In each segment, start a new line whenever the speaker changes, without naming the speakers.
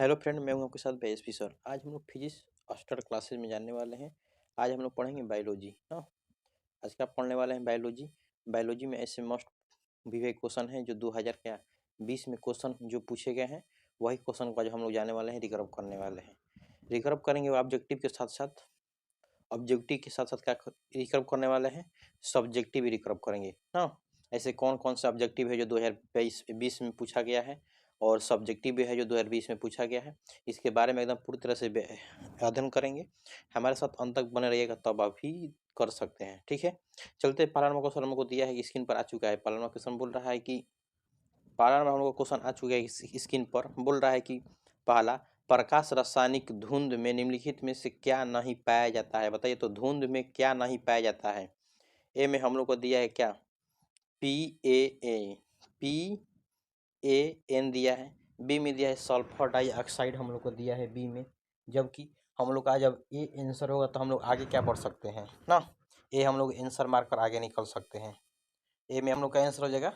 Hello friend, मैं हूं आपके साथ बेएसपी सर। आज हम लोग फिजिक्स स्टार्ट क्लासेस में जानने वाले हैं। आज हम लोग पढ़ेंगे बायोलॉजी। हाँ, आज क्या पढ़ने वाले हैं? बायोलॉजी। बायोलॉजी में ऐसे मस्ट विवेक क्वेश्चन है जो 2020 में क्वेश्चन जो पूछे गए हैं, वही क्वेश्चन को आज हम लोग जाने वाले हैं, रिकर्व करने वाले हैं। रिकर्व करेंगे वो ऑब्जेक्टिव के साथ साथ, ऑब्जेक्टिव के साथ साथ क्या रिकर्व करने वाले हैं? सब्जेक्टिव भी रिकर्व करेंगे। हाँ, ऐसे कौन कौन सा ऑब्जेक्टिव है जो 2020 में पूछा गया है और सब्जेक्टिव भी है जो 2020 में पूछा गया है, इसके बारे में एकदम पूरी तरह से अध्ययन करेंगे। हमारे साथ अंत तक बने रहिएगा, तब आप भी कर सकते हैं। ठीक है, चलते। पाला नंबर क्वेश्चन हमको दिया है कि स्क्रीन पर आ चुका है। पाला नंबर क्वेश्चन बोल रहा है कि पाला नंबर हमको क्वेश्चन आ चुका है स्क्रीन पर। बोल रहा है कि पहला, प्रकाश रासायनिक धुंध में निम्नलिखित में से क्या नहीं पाया जाता है? बताइए तो, धुंध में क्या नहीं पाया जाता है? ए में हम लोग को दिया है क्या? PaN दिया है। बी में दिया है सल्फर डाइऑक्साइड हम लोग को दिया है बी में। जबकि हम लोग का जब ए आंसर होगा तो हम लोग आगे क्या बढ़ सकते हैं ना? ए हम लोग आंसर मार कर आगे निकल सकते हैं। ए में हम लोग का आंसर हो जाएगा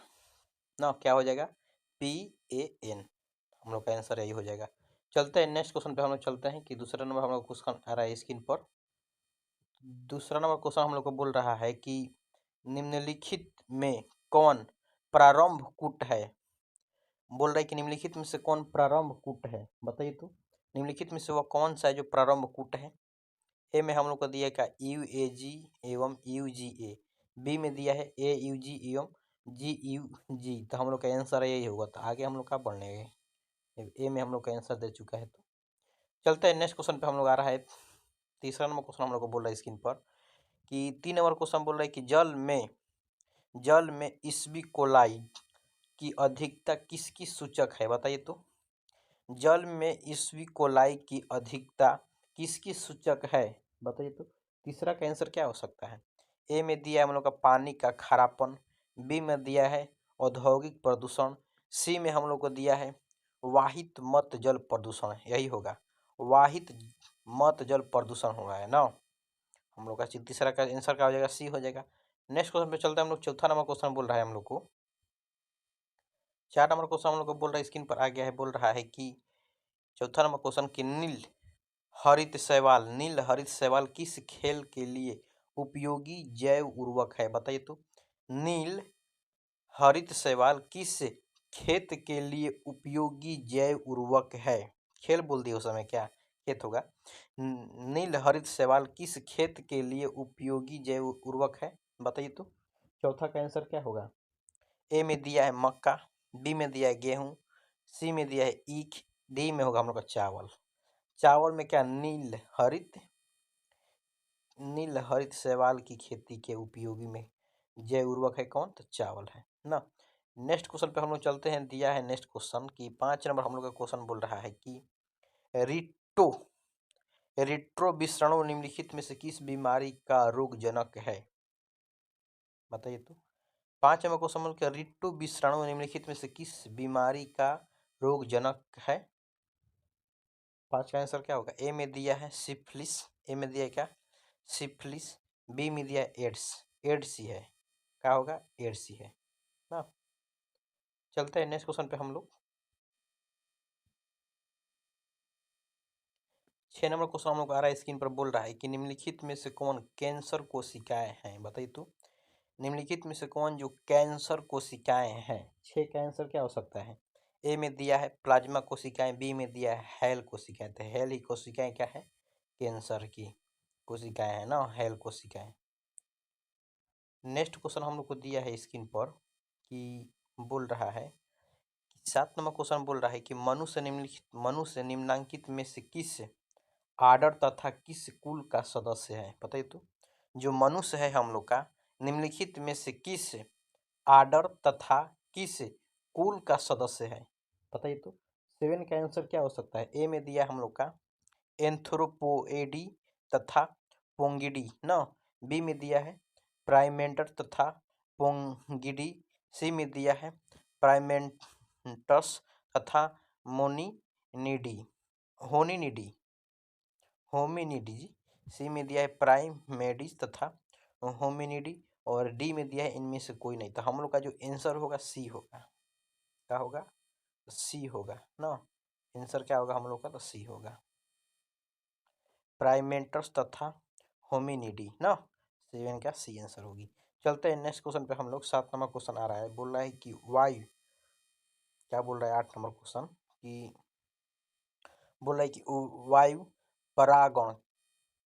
ना, क्या हो जाएगा? PaN। हम लोग का आंसर यही हो जाएगा। चलते हैं नेक्स्ट क्वेश्चन पे हम लोग चलते हैं कि दूसरा नंबर हम लोग क्वेश्चन आ रहा है स्क्रीन पर। दूसरा नंबर क्वेश्चन हम लोग को बोल रहा है कि निम्नलिखित में कौन प्रारंभ कूट है? बोल रहा है कि निम्नलिखित में से कौन प्रारंभ कूट है? बताइए तो, निम्नलिखित में से वह कौन सा है जो प्रारंभ कूट है? ए में हम लोग को दिया क्या? UAG एवं UGA। बी में दिया है AUG एवं GUG। तो हम लोग का आंसर यही होगा। तो आगे हम लोग का बढ़ने गए, ए में हम लोग का आंसर दे चुका है। तो चलते हैं नेक्स्ट क्वेश्चन पे हम लोग आ रहा है। तीसरा नंबर क्वेश्चन हम लोग को बोल रहा है स्क्रीन पर कि 3 नंबर क्वेश्चन बोल रहा है कि जल में इस्वी कोलाई की अधिकता किसकी सूचक है? बताइए तो, जल में इस्वी कोलाई की अधिकता किसकी सूचक है? बताइए तो, तीसरा का आंसर क्या हो सकता है? ए में दिया है हम लोग का पानी का खारापन। बी में दिया है औद्योगिक प्रदूषण। सी में हम लोग को दिया है वाहित मत जल प्रदूषण। यही होगा, वाहित मत जल प्रदूषण होगा, है ना? हम लोग का तीसरा का आंसर क्या हो जाएगा? सी हो जाएगा। नेक्स्ट क्वेश्चन पे चलते हैं हम लोग। चौथा नंबर क्वेश्चन बोल रहा है हम लोग को, 4 नंबर क्वेश्चन हम लोग को बोल रहा है, स्क्रीन पर आ गया है। बोल रहा है कि चौथा नंबर क्वेश्चन कि नील हरित शैवाल किस खेल के लिए उपयोगी जैव उर्वरक है? बताइए तो, नील हरित शैवाल किस खेत के लिए उपयोगी जैव उर्वरक है? खेल बोल दिया उस समय, क्या खेत होगा? नील हरित शैवाल किस खेत के लिए उपयोगी जैव उर्वरक है? बताइए तो, चौथा का आंसर क्या होगा? ए में दिया है मक्का। बी में दिया है गेहूं। सी में दिया है ईख। डी में होगा हम लोग का चावल। चावल में क्या? नील हरित शैवाल की खेती के उपयोगी में जैव उर्वरक है कौन? तो चावल है ना। नेक्स्ट क्वेश्चन पे हम लोग चलते हैं। दिया है नेक्स्ट क्वेश्चन कि 5 नंबर हम लोग का क्वेश्चन बोल रहा है कि रिट्रो रिट्रो विषाणु निम्नलिखित में से किस बीमारी का रोग जनक है? बताइए तो, 5 नंबर क्वेश्चन बोल के रिट्रो विषाणु निम्नलिखित में से किस बीमारी का रोग जनक है? 5 का आंसर क्या होगा? ए में दिया है सिफिलिस। ए में दिया है क्या? सिफिलिस। बी में दिया है एड्स। एड्स ही है, क्या होगा? एड्स ही है ना। चलते हैं नेक्स्ट क्वेश्चन पे हम लोग। 6 नंबर क्वेश्चन हम लोग आ रहा है स्क्रीन पर। बोल रहा है कि निम्नलिखित में से कौन कैंसर कोशिकाएं हैं? बताइए तो, निम्नलिखित में से कौन जो कैंसर कोशिकाएं हैं? 6 का आंसर क्या हो सकता है? ए में दिया है प्लाज्मा कोशिकाएं। बी में दिया है हेल कोशिकाएं। तो हेल ही कोशिकाएं क्या है? कैंसर की कोशिकाएं है ना, हेल कोशिकाएं। नेक्स्ट क्वेश्चन हम लोग को दिया है स्क्रीन पर कि बोल रहा है कि 7 नंबर क्वेश्चन बोल रहा है कि मनुष्य निम्नांकित में से किस आर्डर तथा किस कुल का सदस्य है? बताइए तो, जो मनुष्य है हम लोग का, निम्नलिखित में से किस आर्डर तथा किस कुल का सदस्य है? बताइए तो, 7 का आंसर क्या हो सकता है? ए में दिया हम लोग का एंथ्रोपोएडी तथा पोंगिडी ना। बी में दिया है प्राइमेटर तथा पोंगिडी। सी में दिया है प्राइमेटस तथा मोनिनिडी होनिनिडी होमिनिडी जी। सी में दिया है प्राइमेडिस तथा होमिनिडी। और डी में दिया है इनमें से कोई नहीं। तो हम लोग का जो आंसर होगा सी होगा। क्या होगा? सी होगा ना। आंसर क्या होगा हम लोग का, तो सी होगा। प्राइमेटर्स तथा होमिनिडी ना, 7 क्या सी आंसर होगी। चलते हैं नेक्स्ट क्वेश्चन पे हम लोग। 7 नंबर क्वेश्चन आ रहा है, बोल रहा है कि वायु, क्या बोल रहा है 8 नंबर क्वेश्चन कि बोल रहा है कि वायु परागण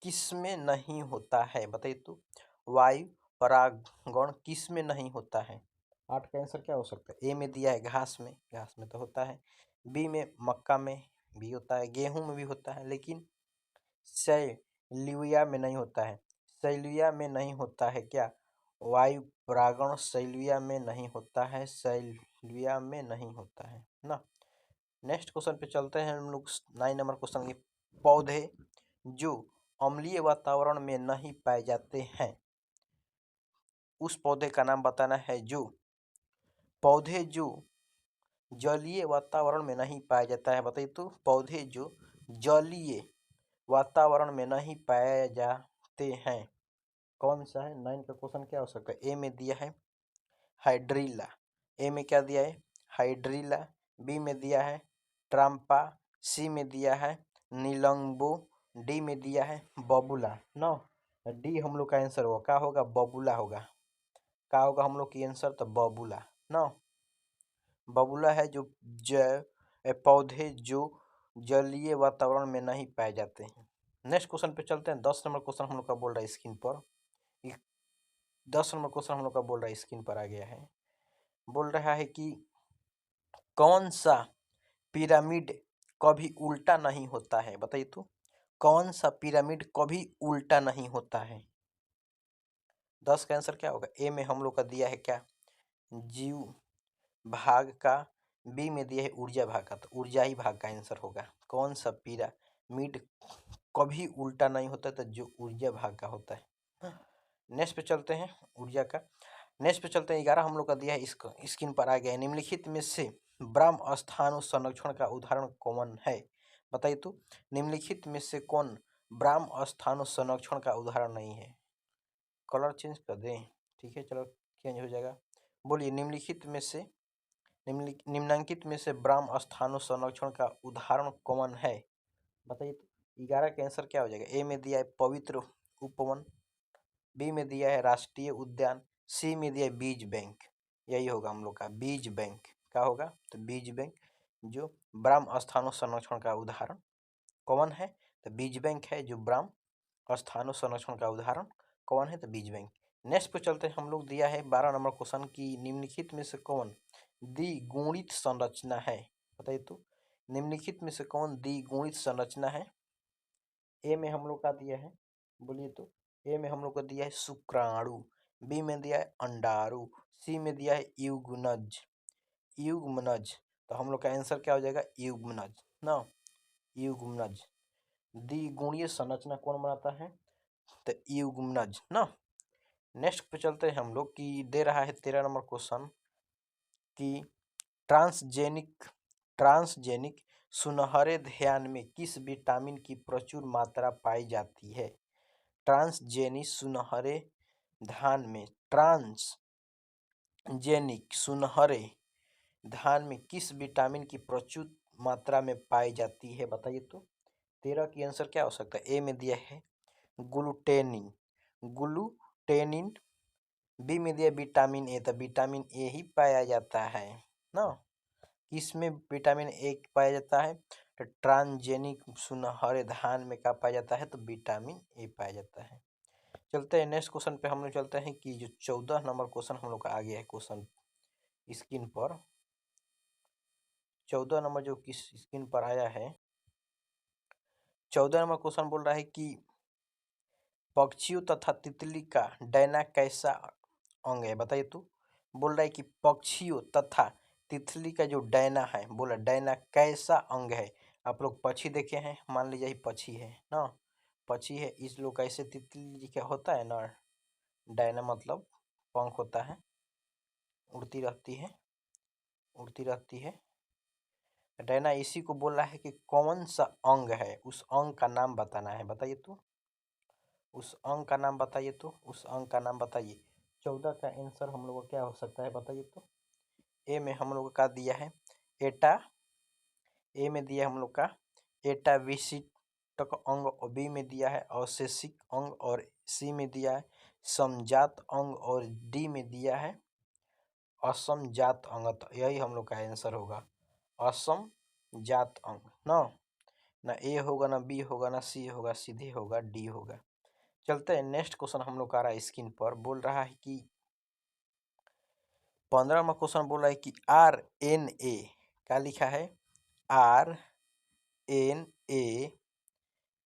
किसमें नहीं होता है, बताइए तो। वायु परागण किसमें नहीं होता है। 8 का आंसर क्या हो सकता है। ए में दिया है घास में, घास में तो होता है। बी में मक्का में भी होता है, गेहूं में भी होता है, लेकिन शैलूया में नहीं होता है। शैलूया में नहीं होता है क्या, वायु परागण शैलूया में नहीं होता है, शैलूया में नहीं होता है ना। नेक्स्ट क्वेश्चन पे चलते हैं हम लोग। 9 नंबर क्वेश्चन के, पौधे जो अम्लीय वातावरण में नहीं पाए जाते हैं, उस पौधे का नाम बताना है। जो पौधे जो जलीय वातावरण में नहीं पाया जाता है, बताइए तो। पौधे जो जलीय वातावरण में नहीं पाए जाते हैं, कौन सा है। 9 का क्वेश्चन क्या हो सकता है। ए में दिया है हाइड्रीला, ए में क्या दिया है हाइड्रीला। बी में दिया है ट्राम्पा, सी में दिया है नीलंबो, डी में दिया है बबूला। नो, डी हम लोग का आंसर होगा, क्या होगा, बबूला होगा। क्या होगा हम लोग की आंसर, तो बबूला। नो, बबूला है जो पौधे जो जलीय वातावरण में नहीं पाए जाते हैं। नेक्स्ट क्वेश्चन पे चलते हैं। 10 नंबर क्वेश्चन हम लोग का बोल रहा है स्क्रीन पर। 10 नंबर क्वेश्चन हम लोग का बोल रहा है, स्क्रीन पर आ गया है। बोल रहा है कि कौन सा पिरामिड कभी उल्टा नहीं होता है, बताइए तो। कौन सा पिरामिड कभी उल्टा नहीं होता है। 10 का आंसर क्या होगा। ए में हम लोग का दिया है क्या, जीव भाग का। बी में दिया है ऊर्जा भाग का, तो ऊर्जा ही भाग का आंसर होगा। कौन सा पिरामिड कभी उल्टा नहीं होता, तो जो ऊर्जा भाग का होता है। नेक्स्ट पे चलते हैं ऊर्जा का। नेक्स्ट पे चलते हैं। 11 हम लोग का दिया है, इसको स्क्रीन पर आ गया है। निम्नलिखित में से ब्रह्म स्थानु संरक्षण का उदाहरण कौन है, बताइए तो। निम्नलिखित में से कौन ब्रह्म स्थानु संरक्षण का उदाहरण नहीं है। कलर चेंज कर दें, ठीक है, चलो चेंज हो जाएगा। बोलिए, निम्नलिखित में से निम्नांकित में से ब्रह्म स्थानु संरक्षण का उदाहरण कौन है, बताइए तो। 11 का आंसर क्या हो जाएगा। ए में दिया है पवित्र उपवन, बी में दिया है राष्ट्रीय उद्यान, सी में दिया है बीज बैंक। यही होगा हम लोग का बीज बैंक। क्या होगा, तो बीज बैंक जो ब्रह्म स्थानु संरक्षण का उदाहरण कौन है, तो बीज बैंक है जो ब्रह्म स्थानु संरक्षण का उदाहरण कौन है, तो बीज बैंक। नेक्स्ट पे चलते हैं हम लोग। दिया है 12 नंबर क्वेश्चन की, निम्नलिखित में से कौन द्विगुणित संरचना है, बताइए तो। निम्नलिखित में से कौन द्विगुणित संरचना है। ए में हम लोग का दिया है, बोलिए तो। ए में हम लोग को दिया है शुक्राणु, बी में दिया है अंडाणु, सी में दिया है युग्मनज। युग्मनज, तो हम लोग का आंसर क्या हो जाएगा, युग्मनज ना, युग्मनज। द्विगुणीय संरचना कौन बनाता है, तो युग्मनज ना। नेक्स्ट पे चलते हैं हम लोग की, दे रहा है 13 नंबर क्वेश्चन कि ट्रांसजेनिक सुनहरे धान में किस विटामिन की प्रचुर मात्रा पाई जाती है। ट्रांसजेनिक सुनहरे धान में, ट्रांसजेनिक सुनहरे धान में किस विटामिन की प्रचुर मात्रा में पाई जाती है, बताइए तो। 13 की आंसर क्या हो सकता है। ए में दिया है ग्लूटेनिन, ग्लूटेनिन। बी में दिया विटामिन ए, तो विटामिन ए ही पाया जाता है ना। किसमें विटामिन ए पाया जाता है, तो ट्रांसजेनिक सुनहरे धान में क्या पाया जाता है, तो विटामिन ए पाया जाता है। चलते हैं नेक्स्ट क्वेश्चन पे हम लोग चलते हैं कि जो 14 नंबर क्वेश्चन हम लोग का आ गया है क्वेश्चन स्क्रीन पर। 14 नंबर जो किस स्क्रीन पर आया है, 14 नंबर क्वेश्चन बोल रहा है कि पक्षियों तथा तितली का डैना कैसा अंग है, बताइए तो। बोल रहा है कि पक्षियों तथा तितली का जो डैना है, बोला डैना कैसा अंग है। आप लोग पक्षी देखे हैं, मान लीजिए पक्षी है ना, पक्षी है, इस लोग कैसे तितली क्या होता है ना, डैना मतलब पंख होता है, उड़ती रहती है, उड़ती रहती है। डैना इसी को बोल रहा है कि कौन सा अंग है, उस अंग का नाम बताना है, बताइए तो। उस अंग का नाम बताइए तो, उस अंग का नाम बताइए। 14 का आंसर हम लोग का क्या हो सकता है, बताइए तो। ए में हम लोग का दिया है एटा, ए में दिया हम लोग का एटाविशिष्टक अंग, और बी में दिया है अवशेषिक अंग, और सी में दिया है समजात अंग, और डी में दिया है असमजात अंग। तो यही हम लोग का आंसर होगा, असमजात अंग। ना ए होगा, ना बी होगा, ना सी होगा, सीधे होगा डी होगा। चलते हैं नेक्स्ट क्वेश्चन हम लोग का आ रहा है स्क्रीन पर। बोल रहा है कि 15वां क्वेश्चन बोल रहा है कि RNA क्या लिखा है, RNA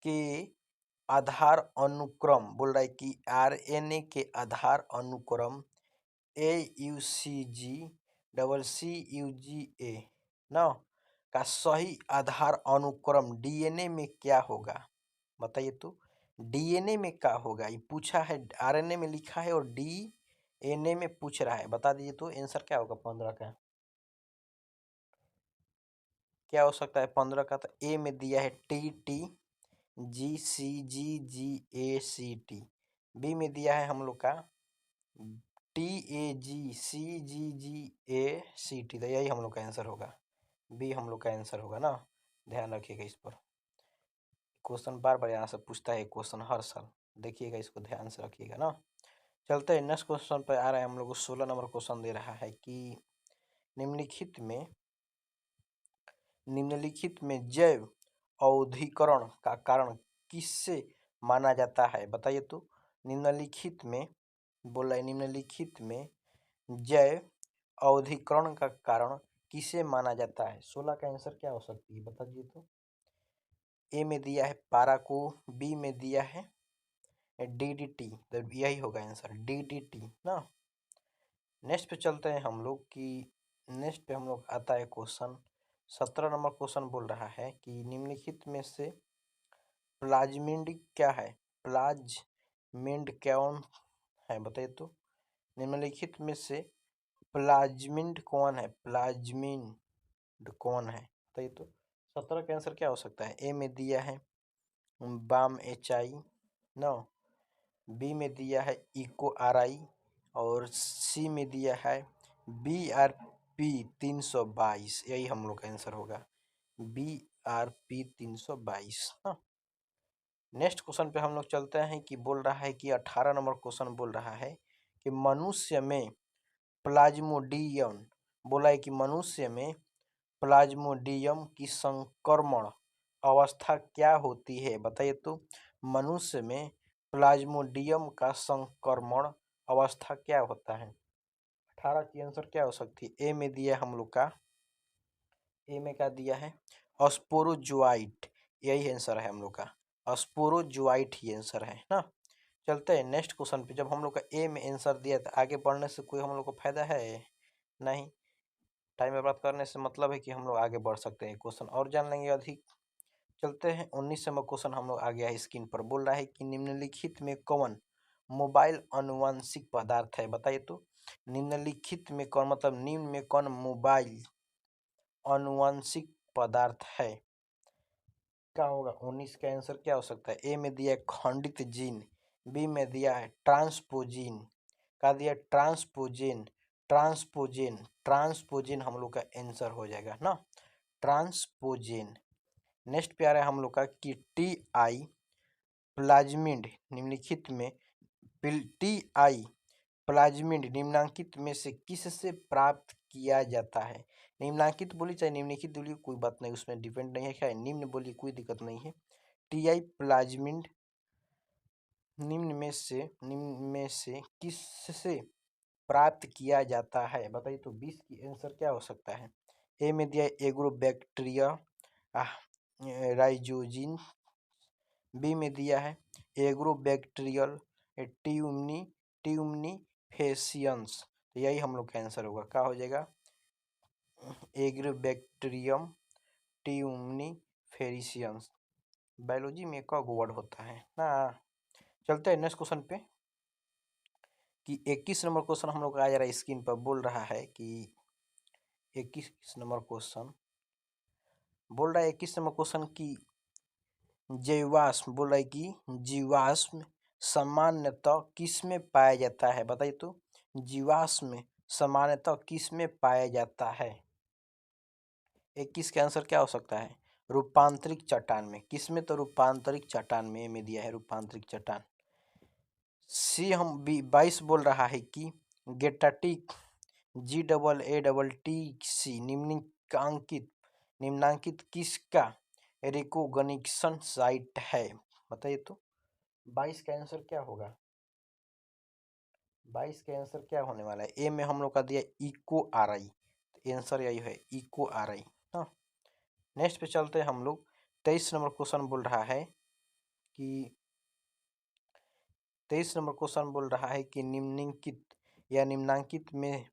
के आधार अनुक्रम, बोल रहा है कि RNA के आधार अनुक्रम AUCG CCUGA ना का सही आधार अनुक्रम DNA में क्या होगा, बताइए तो। DNA में क्या होगा, ये पूछा है, RNA में लिखा है और DNA में पूछ रहा है, बता दीजिए तो आंसर क्या होगा 15 का, क्या हो सकता है 15 का। तो ए में दिया है TTGCGGACT, बी में दिया है हम लोग का TAGCGGACT, तो यही हम लोग का आंसर होगा, बी हम लोग का आंसर होगा ना। ध्यान रखिएगा इस पर, क्वेश्चन बार बार यहाँ से पूछता है क्वेश्चन हर साल, देखिएगा इसको ध्यान से रखिएगा ना। चलते हैं नेक्स्ट क्वेश्चन पर आ रहा है हम लोग को 16 नंबर क्वेश्चन दे रहा है कि निम्नलिखित में जैव अवधिकरण का कारण किससे माना जाता है, बताइए तो। निम्नलिखित में बोला है, निम्नलिखित में जैव अवधिकरण का कारण किसे माना जाता है, 16 का आंसर क्या हो सकती है, बता दीजिए तो। ए में दिया है पारा को, बी में दिया है DDT, तो यही होगा आंसर DDT ना। नेक्स्ट पे चलते हैं हम लोग कि नेक्स्ट पे हम लोग आता है क्वेश्चन 17 नंबर क्वेश्चन बोल रहा है कि निम्नलिखित में से प्लाज्मिड क्या है, प्लाज्मिड कौन है, बताइए तो। निम्नलिखित में से प्लाज्मिड कौन है, प्लाज्मिड कौन है, बताइए तो। 17 का आंसर क्या हो सकता है, ए में दिया है बाम HI नो, बी में दिया है इको RI, और सी में दिया है BRP 322, यही हम लोग का आंसर होगा BRP 322 हाँ। नेक्स्ट क्वेश्चन पे हम लोग चलते हैं कि बोल रहा है कि 18 नंबर क्वेश्चन बोल रहा है कि मनुष्य में प्लाज्मोडियम, बोला है कि मनुष्य में प्लाज्मोडियम की संक्रमण अवस्था क्या होती है, बताइए तो। मनुष्य में प्लाज्मोडियम का संक्रमण अवस्था क्या होता है, 18 की आंसर क्या हो सकती है। ए में दिया है हम लोग का, ए में क्या दिया है स्पोरोजोआइट, यही आंसर है हम लोग का, स्पोरोजोआइट ही आंसर है ना। चलते हैं नेक्स्ट क्वेश्चन पे। जब हम लोग का ए में आंसर दिया तो आगे बढ़ने से कोई हम लोग को फायदा है नहीं, टाइम बर्बाद करने से मतलब है कि हम लोग आगे बढ़ सकते हैं, क्वेश्चन और जान लेंगे अधिक। चलते हैं 19 नंबर क्वेश्चन हम लोग आ गया है स्क्रीन पर। बोल रहा है कि निम्नलिखित में कौन मोबाइल अनुवांशिक पदार्थ है, बताइए तो। निम्नलिखित में कौन, मतलब निम्न में कौन मोबाइल अनुवांशिक पदार्थ है, क्या होगा 19 का आंसर क्या हो सकता है। ए में दिया है खंडित जीन, बी में दिया है ट्रांसपोजीन, का दिया ट्रांसपोजेन, ट्रांसपोजेन, ट्रांसपोजेन हम लोग का आंसर हो जाएगा ना, ट्रांसपोजेन। नेक्स्ट पे आ रहा है हम लोग का कि TI प्लाज्मिड निम्नलिखित में TI प्लाज्मिड निम्नांकित में से किससे प्राप्त किया जाता है। निम्नांकित बोली चाहे निम्नलिखित बोली कोई बात नहीं, उसमें डिपेंड नहीं है, क्या निम्न बोली कोई दिक्कत नहीं है। TI प्लाज्मिड निम्न में से किससे प्राप्त किया जाता है, बताइए तो। 20 की आंसर क्या हो सकता है। ए में दिया एग्रोबैक्टीरिया राइजोजिन, बी में दिया है एग्रोबैक्टीरियल ट्यूमनीफेसियंस, तो यही हम लोग का आंसर होगा, क्या हो जाएगा एग्रोबैक्टीरियम ट्यूमनीफेसियंस। बायोलॉजी में एक वर्ड होता है ना। चलते हैं नेक्स्ट क्वेश्चन पे कि 21 नंबर क्वेश्चन हम लोग आ जा रहा है स्क्रीन पर। बोल रहा है कि 21 नंबर क्वेश्चन बोल रहा है 21 नंबर क्वेश्चन की जीवाश्म, बोल रहा है कि जीवाश्म सामान्यतः किस में पाया जाता है, बताइए तो। जीवाश्म सामान्यतः किस में पाया जाता है। 21 का आंसर क्या हो सकता है? रूपांतरिक चट्टान में। किस में? तो रूपांतरिक चट्टान में दिया है रूपांतरिक चट्टान। सी हम 22 बोल रहा है कि गेटाटिक GAATC निम्नांकित किसका रिकोगनिशन साइट है? बताइए तो 22 का आंसर क्या होगा? 22 का आंसर क्या होने वाला है? ए में हम लोग का दिया इको आर आई, आंसर यही है इको आर आई। हाँ, नेक्स्ट पे चलते हैं हम लोग। 23 नंबर क्वेश्चन बोल रहा है कि 23 नंबर क्वेश्चन बोल रहा है कि निम्नांकित में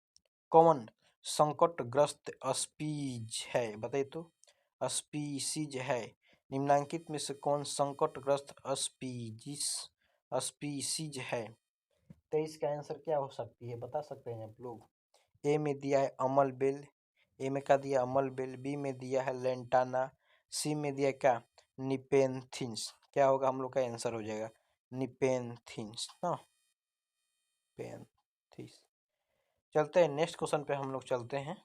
कौन संकटग्रस्त स्पीज है? बताइए तो स्पीसीज है। निम्नांकित में से कौन संकटग्रस्त स्पीसीज है? 23 का आंसर क्या हो सकती है? बता सकते हैं आप लोग? ए में दिया है अमल बेल, ए में क्या दिया? अमल बेल। बी में दिया है लेंटाना। सी में दिया क्या? निपेंथिस। क्या होगा हम लोग का आंसर? हो जाएगा निपेंथिस ना, पेंथिस। चलते हैं नेक्स्ट क्वेश्चन पे हम लोग चलते हैं।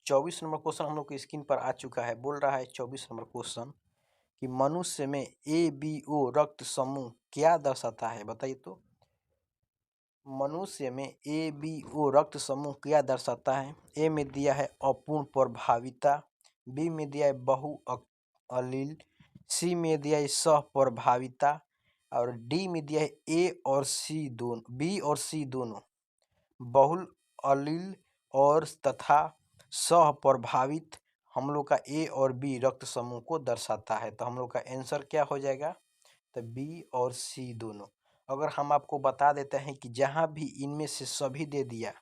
24 नंबर क्वेश्चन हम लोग की स्क्रीन पर आ चुका है। बोल रहा है 24 नंबर क्वेश्चन कि मनुष्य में ABO रक्त समूह क्या दर्शाता है? बताइए तो मनुष्य में ABO रक्त समूह क्या दर्शाता है? ए में दिया है अपूर्ण प्रभाविता, बी में दिया है बहु अलील, सी में दिया है सह प्रभाविता और डी में दिया है ए और सी दोनों, बी और सी दोनों। बहुल अलील और तथा सह प्रभावित हम लोग का ए और बी रक्त समूह को दर्शाता है। तो हम लोग का आंसर क्या हो जाएगा? तो बी और सी दोनों। अगर हम आपको बता देते हैं कि जहां भी इनमें से सभी दे दिया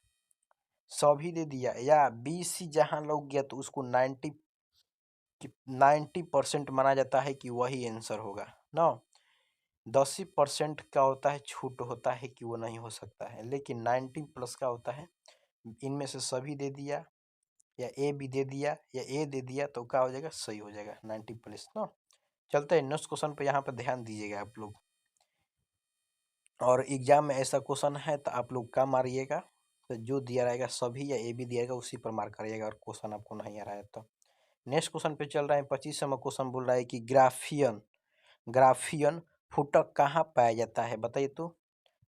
या बी सी जहां लग गया तो उसको 90% माना जाता है कि वही आंसर होगा ना। 10% का होता है, छूट होता है कि वो नहीं हो सकता है, लेकिन 90+ का होता है इनमें से सभी दे दिया या ए भी दे दिया या ए दे दिया तो क्या हो जाएगा? सही हो जाएगा 90+ ना। चलते हैं नेक्स्ट क्वेश्चन पे, यहाँ पे ध्यान दीजिएगा आप लोग। और एग्जाम में ऐसा क्वेश्चन है तो आप लोग क्या मारिएगा? तो जो दिया रहेगा सभी या ए भी दिया रहेगा उसी पर मार्क करिएगा। और क्वेश्चन आपको नहीं आ रहा है तो नेक्स्ट क्वेश्चन पे चल रहा है। 25 नंबर क्वेश्चन बोल रहा है कि ग्राफियन फुटक कहाँ पाया जाता है? बताइए तो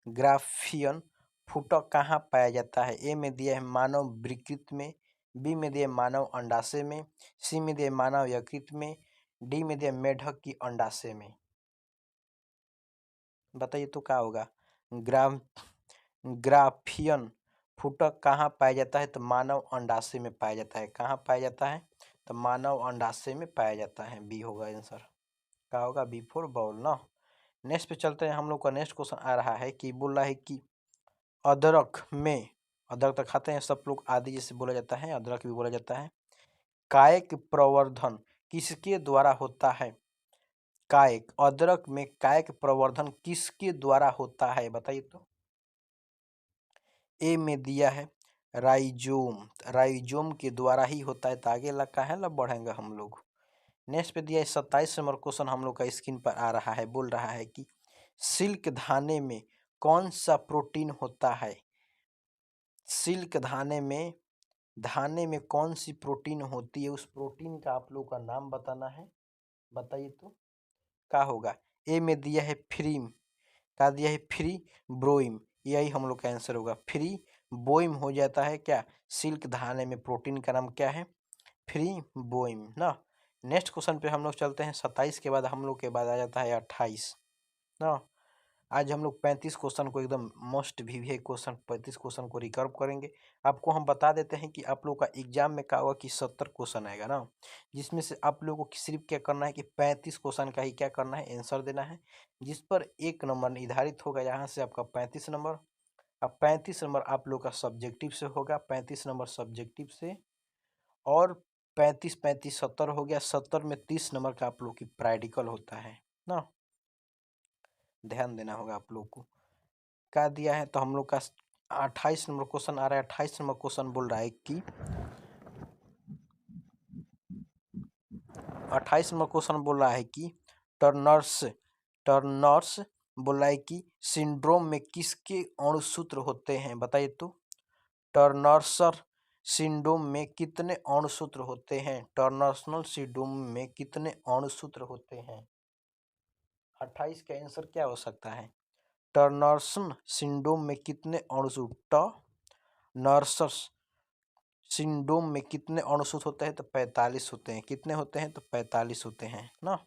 ग्राफियन फुटक कहाँ पाया जाता है? ए में दिया है मानव विकृत में, बी में दिया मानव अंडाशय में, सी में दिया मानव यकृत में, डी में दिया मेढक की अंडाशय में। बताइए तो क्या होगा? ग्राफियन फुटक कहाँ पाया जाता है? तो मानव अंडाशय में पाया जाता है। कहाँ पाया जाता है? तो मानव अंडाशय में पाया जाता है। बी होगा आंसर। क्या होगा? बी फॉर बॉल ना। नेक्स्ट पे चलते हैं। हम लोग का नेक्स्ट क्वेश्चन आ रहा है कि बोल रहा है कि अदरक तो खाते हैं सब लोग, आदि जिसे बोला जाता है, अदरक भी बोला जाता है। कायिक प्रवर्धन किसके द्वारा होता है? अदरक में कायिक प्रवर्धन किसके द्वारा होता है? बताइए तो ए में दिया है राइजोम के द्वारा ही होता है। तो आगे लगा है लब बढ़ेंगे हम लोग। नेक्स्ट पे दिया है 27 नंबर क्वेश्चन हम लोग का स्क्रीन पर आ रहा है। बोल रहा है कि सिल्क धाने में कौन सा प्रोटीन होता है? सिल्क धाने में कौन सी प्रोटीन होती है? उस प्रोटीन का आप लोग का नाम बताना है। बताइए तो क्या होगा? ए में दिया है फ्रीम, का दिया है फ्री ब्रोइम, यही हम लोग का आंसर होगा। फ्री बोइम हो जाता है क्या? सिल्क धाने में प्रोटीन का नाम क्या है? फ्री बोइम ना। नेक्स्ट क्वेश्चन पे हम लोग चलते हैं। 27 के बाद हम लोग के बाद आ जाता है 28 ना। आज हम लोग 35 क्वेश्चन को एकदम मोस्ट वीवीआई क्वेश्चन 35 क्वेश्चन को रिकर्व करेंगे। आपको हम बता देते हैं कि आप लोग का एग्जाम में क्या होगा कि 70 क्वेश्चन आएगा ना, जिसमें से आप लोगों को सिर्फ क्या करना है कि 35 क्वेश्चन का ही क्या करना है? आंसर देना है, जिस पर 1 नंबर निर्धारित होगा। यहाँ से आपका 35 नंबर। अब 35 नंबर आप लोग का सब्जेक्टिव से होगा, 35 नंबर सब्जेक्टिव से, और 35 70 हो गया। 70 में 30 नंबर का आप लोग की प्रैक्टिकल होता है ना। ध्यान देना होगा आप लोग को। क्या दिया है? तो हम लोग का 28 नंबर क्वेश्चन आ रहा है। 28 नंबर क्वेश्चन बोल रहा है कि 28 नंबर क्वेश्चन बोल रहा है कि टर्नर्स बोल रहा है कि सिंड्रोम में किसके अणुसूत्र होते हैं? बताइए तो टर्नर्स सिंड्रोम में कितने अणुसूत्र होते हैं? टर्नर सिंड्रोम में कितने अणुसूत्र होते हैं? 28 का आंसर क्या हो सकता है? टर्नर सिंड्रोम में कितने अणुसूत्र? टर्नर सिंड्रोम में कितने अणुसूत्र होते हैं? तो 45 होते हैं। कितने होते हैं? तो 45 होते हैं ना।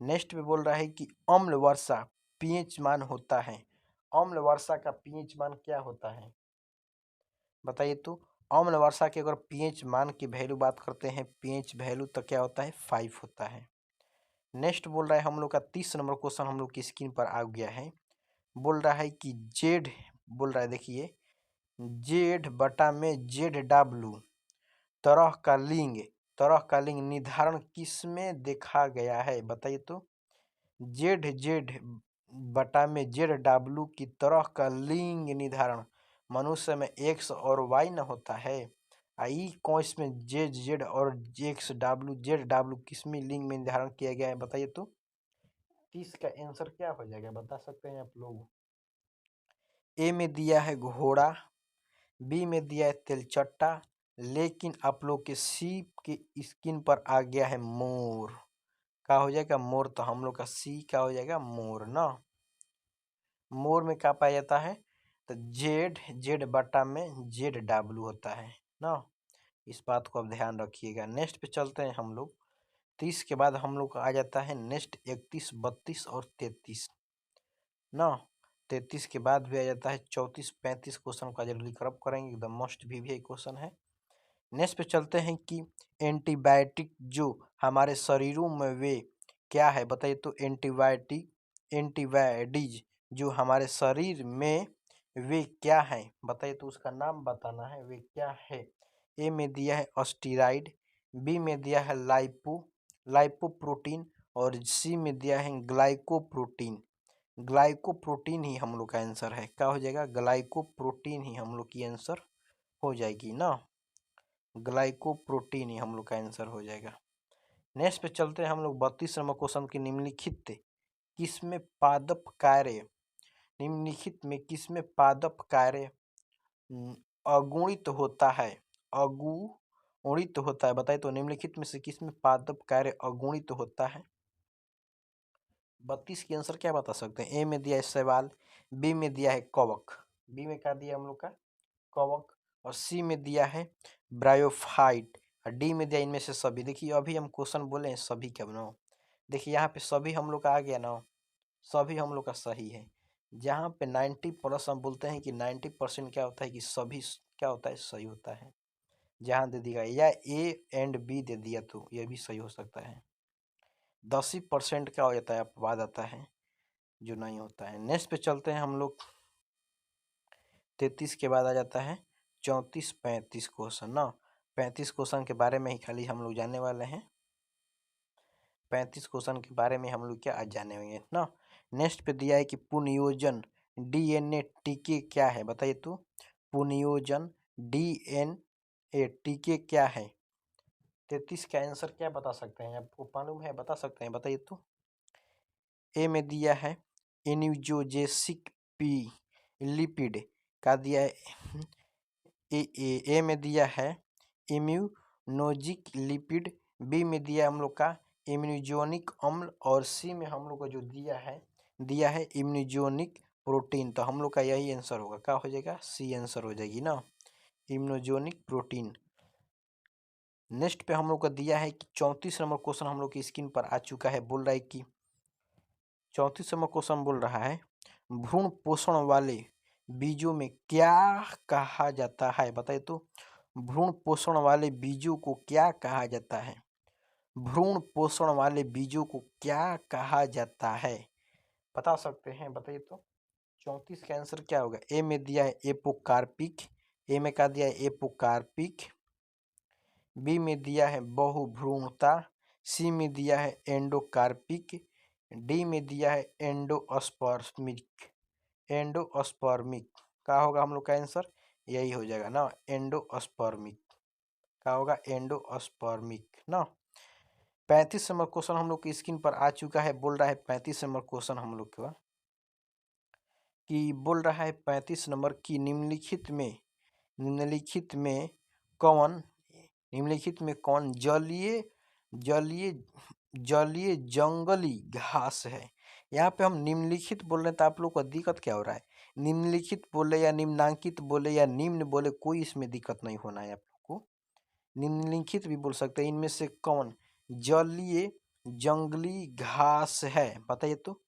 नेक्स्ट पे बोल रहा है कि अम्ल वर्षा पीएच मान होता है। अम्ल वर्षा का पीएच मान क्या होता है? बताइए तो। अम्ल वर्षा के अगर पीएच मान की वैल्यू बात करते हैं, पीएच वैल्यू तो क्या होता है? 5 होता है। नेक्स्ट बोल रहा है हम लोग का 30 नंबर क्वेश्चन हम लोग की स्क्रीन पर आ गया है। बोल रहा है कि जेड, बोल रहा है देखिए, जेड बटा में जेड डब्ल्यू तरह का लिंग निर्धारण किस में देखा गया है? बताइए तो। जेड जेड बटा में जेड डब्ल्यू की तरह का लिंग निर्धारण मनुष्य में एक्स और वाई न होता है। आई कौन इसमें जेड जेड और एक्स डब्ल्यू जेड डब्ल्यू किस में लिंग में निर्धारण किया गया है? बताइए तो। 30 का आंसर क्या हो जाएगा? बता सकते हैं आप लोग। ए में दिया है घोड़ा, बी में दिया है तिलचट्टा, लेकिन आप लोग के सी के स्क्रीन पर आ गया है मोर। क्या हो जाएगा? मोर। तो हम लोग का सी क्या हो जाएगा? मोर ना। मोर में क्या पाया जाता है? तो जेड जेड बटा में जेड डब्ल्यू होता है ना। इस बात को आप ध्यान रखिएगा। नेक्स्ट पे चलते हैं हम लोग। 30 के बाद हम लोग का आ जाता है नेक्स्ट 31, 32 और 33 ना। 33 के बाद भी आ जाता है 34, 35 क्वेश्चन का जल्दी करप करेंगे, एकदम मोस्ट भी क्वेश्चन है। नेक्स्ट पे चलते हैं कि एंटीबायोटिक जो हमारे शरीरों में वे क्या है? बताइए तो। एंटीबायोटीज जो हमारे शरीर में वे क्या है? बताइए तो। उसका नाम बताना है, वे क्या है? ए में दिया है स्टीराइड, बी में दिया है लाइपोप्रोटीन और सी में दिया है ग्लाइकोप्रोटीन। ग्लाइकोप्रोटीन ही हम लोग का आंसर है। क्या हो जाएगा? ग्लाइकोप्रोटीन ही हम लोग की आंसर हो जाएगी ना। ग्लाइकोप्रोटीन ही हम लोग का आंसर हो जाएगा। नेक्स्ट पे चलते हैं हम लोग 32 नंबर क्वेश्चन की। किसमें पादप कार्य निम्नलिखित में किसमें पादप कार्य अगुणित होता है? अगुणित होता है। बताइए तो। निम्नलिखित में से किसमें पादप कार्य अगुणित होता है? 32 की आंसर क्या बता सकते हैं? ए में दिया है शैवाल, बी में दिया है कवक, बी में क्या दिया हम लोग का? कवक, और सी में दिया है ब्रायोफाइट, और डी में दिया इनमें से सभी। देखिए अभी हम क्वेश्चन बोले हैं सभी क्या बनाओ। देखिए यहाँ पे सभी हम लोग का आ गया ना, सभी हम लोग का सही है। जहाँ पे 90+ हम बोलते हैं कि 90% क्या होता है कि सभी क्या होता है? सही होता है। जहाँ दे दिया या ए एंड बी दे दिया तो ये भी सही हो सकता है। 10% क्या हो जाता है? अपवाद आता है जो नहीं होता है। नेक्स्ट पे चलते हैं हम लोग। 33 के बाद आ जाता है 34, 35 क्वेश्चन ना। 35 क्वेश्चन के बारे में ही खाली हम लोग जानने वाले हैं। 35 क्वेश्चन के बारे में हम लोग क्या आज जाने होंगे ना। नेक्स्ट पे दिया है कि पुनयोजन डीएनए टीके क्या है? बताइए तो। पुनयोजन डीएनए टीके क्या है? 33 का आंसर क्या बता सकते हैं? आपको मालूम है? बता सकते हैं? बताइए तो। ए में दिया है इन्यूजोजेसिक पी लिपिड का दिया है। ए में दिया है इम्यूनोजिक लिपिड, बी में दिया हम लोग का इम्यूनोजेनिक अम्ल, और सी में हम लोग को जो दिया है इम्यूनोजेनिक प्रोटीन। तो हम लोग का यही आंसर होगा। क्या हो जाएगा? सी आंसर हो जाएगी ना, इम्यूनोजेनिक प्रोटीन। नेक्स्ट पे हम लोग का दिया है कि 34 नंबर क्वेश्चन हम लोग की स्क्रीन पर आ चुका है। बोल रहा है कि 34 नंबर क्वेश्चन बोल रहा है भ्रूण पोषण वाले बीजों में क्या कहा जाता है? बताइए तो। भ्रूण पोषण वाले बीजों को क्या कहा जाता है? भ्रूण पोषण वाले बीजों को क्या कहा जाता है? बता सकते हैं? बताइए तो। 34 का आंसर क्या होगा? ए में दिया है एपोकार्पिक, ए में क्या दिया है? एपोकार्पिक, बी में दिया है बहुभ्रूणता, सी में दिया है एंडोकार्पिक, डी में दिया है एंडोस्पर्मिक। एंडोस्पर्मिक क्या होगा हम लोग का आंसर? यही हो जाएगा ना, एंडोस्पर्मिक। क्या होगा? एंडोस्पर्मिक ना। 35 नंबर क्वेश्चन हम लोग की स्क्रीन पर आ चुका है। बोल रहा है 35 नंबर क्वेश्चन हम लोग का कि बोल रहा है 35 नंबर की निम्नलिखित में कौन, निम्नलिखित में कौन जलीय जलीय जलीय जंगली घास है। यहाँ पे हम निम्नलिखित बोल रहे हैं तो आप लोग को दिक्कत क्या हो रहा है? निम्नलिखित बोले या निम्नांकित बोले या निम्न बोले, कोई इसमें दिक्कत नहीं होना है आप लोग को। निम्नलिखित भी बोल सकते हैं। इनमें से कौन जलीय जंगली घास है, बताइए तो,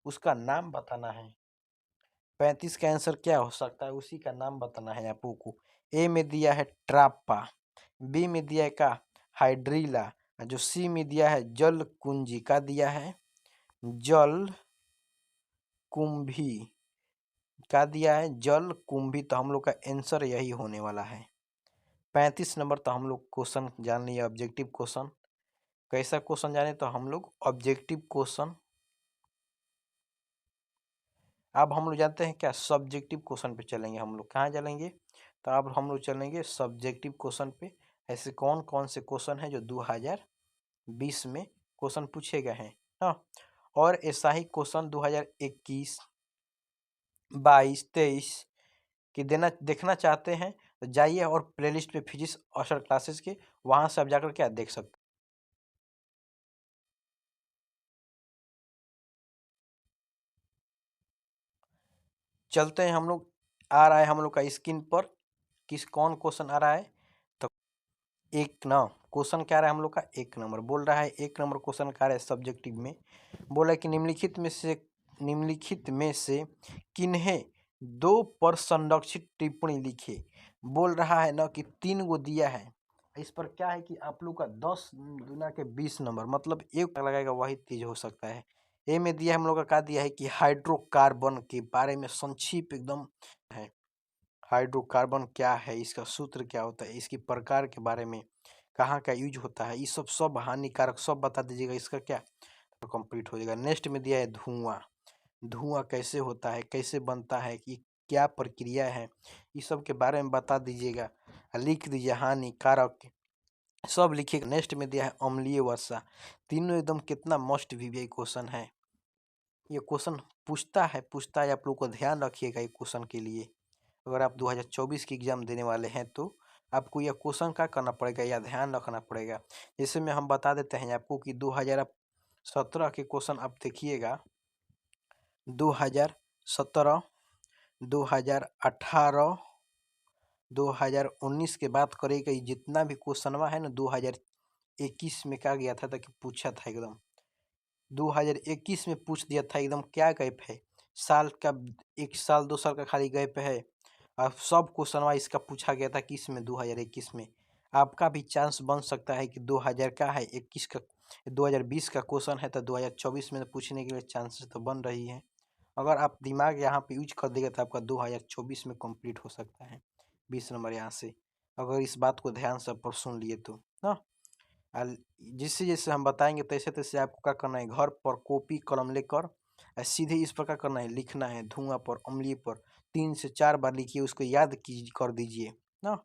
उसका नाम बताना है। 35 का आंसर क्या हो सकता है, उसी का नाम बताना है आप लोगों को। ए में दिया है ट्रापा, बी में दिया है का हाइड्रीला, जो सी में दिया है जल कुंजी का दिया है जल कुंभी का दिया है जल कुंभी। तो हम लोग का आंसर यही होने वाला है 35 नंबर। तो हम लोग क्वेश्चन जान लिए ऑब्जेक्टिव क्वेश्चन। कैसा क्वेश्चन जाने, तो हम लोग ऑब्जेक्टिव क्वेश्चन। अब हम लोग जानते हैं क्या, सब्जेक्टिव क्वेश्चन पे चलेंगे। हम लोग कहाँ चलेंगे, तो अब हम लोग चलेंगे सब्जेक्टिव क्वेश्चन पे। ऐसे कौन कौन से क्वेश्चन हैं जो 2020 में क्वेश्चन पूछे गए हैं ना, और ऐसा ही क्वेश्चन 2021, 22, 23 की देखना चाहते हैं तो जाइए और प्लेलिस्ट पे फिजिक्स ऑशर क्लासेस के, वहां से आप जाकर क्या देख सकते। चलते हैं हम लोग, आ रहा है हम लोग का स्क्रीन पर किस कौन क्वेश्चन आ रहा है। तो एक ना क्वेश्चन क्या आ रहा है हम लोग का, 1 नंबर बोल रहा है। 1 नंबर क्वेश्चन क्या आ रहा है सब्जेक्टिव में, बोला है कि निम्नलिखित में से किन्हें 2 पर संरक्षित टिप्पणी लिखे। बोल रहा है ना कि 3 गो दिया है। इस पर क्या है कि आप लोग का 10 गुना के 20 नंबर, मतलब एक लगाएगा वही चीज हो सकता है। ए में दिया है हम लोग का क्या दिया है कि हाइड्रोकार्बन के बारे में संक्षिप्त एकदम है। हाइड्रोकार्बन क्या है, इसका सूत्र क्या होता है, इसकी प्रकार के बारे में, कहाँ का यूज होता है, ये सब हानिकारक सब बता दीजिएगा। इसका क्या तो कंप्लीट हो जाएगा। नेक्स्ट में दिया है धुआं, धुआं कैसे होता है, कैसे बनता है, कि क्या प्रक्रिया है, इस सब के बारे में बता दीजिएगा। लिख दीजिए हानिकारक, सब लिखिएगा। नेक्स्ट में दिया है अम्लीय वर्षा। तीनों एकदम कितना मस्ट वीवीआई क्वेश्चन है। ये क्वेश्चन पूछता है, आप लोग को ध्यान रखिएगा। ये क्वेश्चन के लिए अगर आप 2024 की एग्जाम देने वाले हैं तो आपको यह क्वेश्चन क्या करना पड़ेगा, या ध्यान रखना पड़ेगा। जैसे में हम बता देते हैं आपको कि 2017 के क्वेश्चन आप देखिएगा, 2017, 2018, 2019 के बात करेगा। जितना भी क्वेश्चन है ना 2021 में क्या गया था कि पूछा था एकदम, 2021 में पूछ दिया था एकदम। क्या गैप है साल का, 1 साल 2 साल का खाली गैप है। अब सब क्वेश्चन इसका पूछा गया था किस में, 2021 में। आपका भी चांस बन सकता है कि 2000 का है 21 का, 2020 का क्वेश्चन है तो 2024 में पूछने के लिए चांसेस तो बन रही है। अगर आप दिमाग यहाँ पे यूज कर देगा तो आपका 2024 में कंप्लीट हो सकता है 20 नंबर यहाँ से, अगर इस बात को ध्यान से पर सुन लिए तो ना। जिससे जैसे हम बताएंगे तैसे तैसे आपको क्या करना है, घर पर कॉपी कलम लेकर सीधे इस प्रकार करना है, लिखना है धुआं पर अम्लीय पर 3 से 4 बार लिखिए, उसको याद कर दीजिए ना।